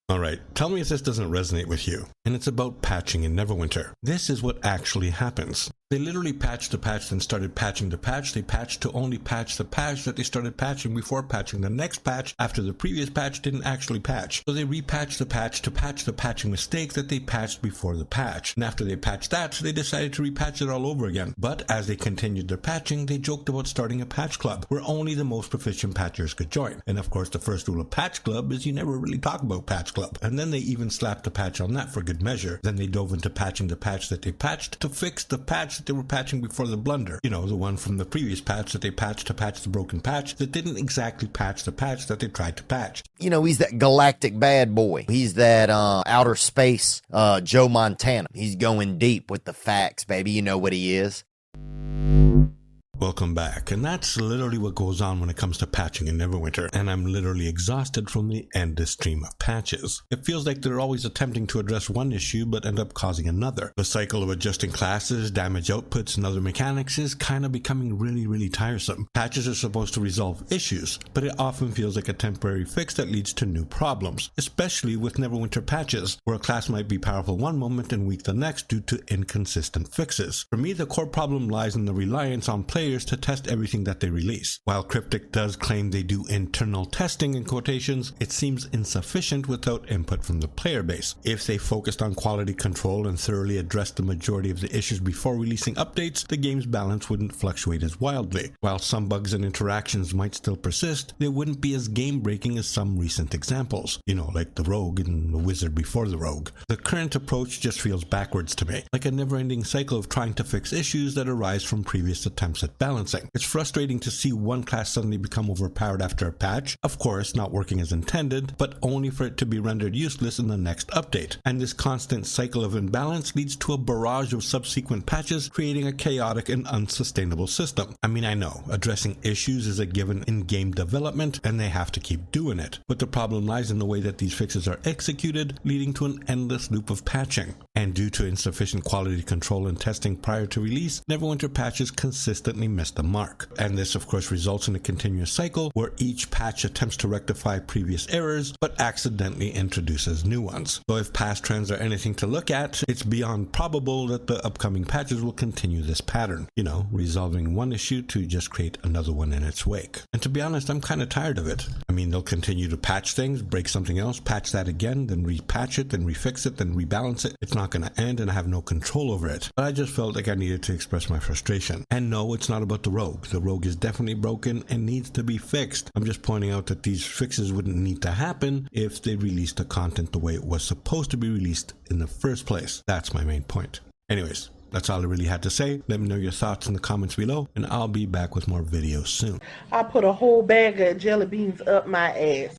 Alright, tell me if this doesn't resonate with you. And it's about patching in Neverwinter. This is what actually happens. They literally patched the patch, then started patching the patch. They patched to only patch the patch that they started patching before patching the next patch after the previous patch didn't actually patch. So they repatched the patch to patch the patching mistake that they patched before the patch. And after they patched that, they decided to repatch it all over again. But as they continued their patching, they joked about starting a patch club where only the most proficient patchers could join. And of course, the first rule of patch club is you never really talk about patch club. And then they even slapped a patch on that for good measure. Then they dove into patching the patch that they patched to fix the patch that they were patching before the blunder. You know, the one from the previous patch that they patched to patch the broken patch that didn't exactly patch the patch that they tried to patch. You know, he's that galactic bad boy. He's that outer space Joe Montana. He's going deep with the facts, baby. You know what he is. Welcome back, and that's literally what goes on when it comes to patching in Neverwinter, and I'm literally exhausted from the endless stream of patches. It feels like they're always attempting to address one issue but end up causing another. The cycle of adjusting classes, damage outputs, and other mechanics is kind of becoming really tiresome. Patches are supposed to resolve issues, but it often feels like a temporary fix that leads to new problems, especially with Neverwinter patches, where a class might be powerful one moment and weak the next due to inconsistent fixes. For me, the core problem lies in the reliance on players to test everything that they release. While Cryptic does claim they do internal testing in quotations, it seems insufficient without input from the player base. If they focused on quality control and thoroughly addressed the majority of the issues before releasing updates, the game's balance wouldn't fluctuate as wildly. While some bugs and interactions might still persist, they wouldn't be as game-breaking as some recent examples. You know, like the Rogue and the Wizard before the Rogue. The current approach just feels backwards to me, like a never-ending cycle of trying to fix issues that arise from previous attempts at balancing. It's frustrating to see one class suddenly become overpowered after a patch, of course not working as intended, but only for it to be rendered useless in the next update. And this constant cycle of imbalance leads to a barrage of subsequent patches, creating a chaotic and unsustainable system. I mean, I know, addressing issues is a given in game development, and they have to keep doing it. But the problem lies in the way that these fixes are executed, leading to an endless loop of patching. And due to insufficient quality control and testing prior to release, Neverwinter patches consistently miss the mark. And this of course results in a continuous cycle where each patch attempts to rectify previous errors but accidentally introduces new ones. So if past trends are anything to look at, it's beyond probable that the upcoming patches will continue this pattern. You know, resolving one issue to just create another one in its wake. And to be honest, I'm kind of tired of it. I mean, they'll continue to patch things, break something else, patch that again, then repatch it, then refix it, then rebalance it. It's not going to end and I have no control over it. But I just felt like I needed to express my frustration. And no, it's not about the Rogue. The Rogue is definitely broken and needs to be fixed. I'm just pointing out that these fixes wouldn't need to happen if they released the content the way it was supposed to be released in the first place. That's my main point. Anyways, that's all I really had to say. Let me know your thoughts in the comments below, and I'll be back with more videos soon. I put a whole bag of jelly beans up my ass.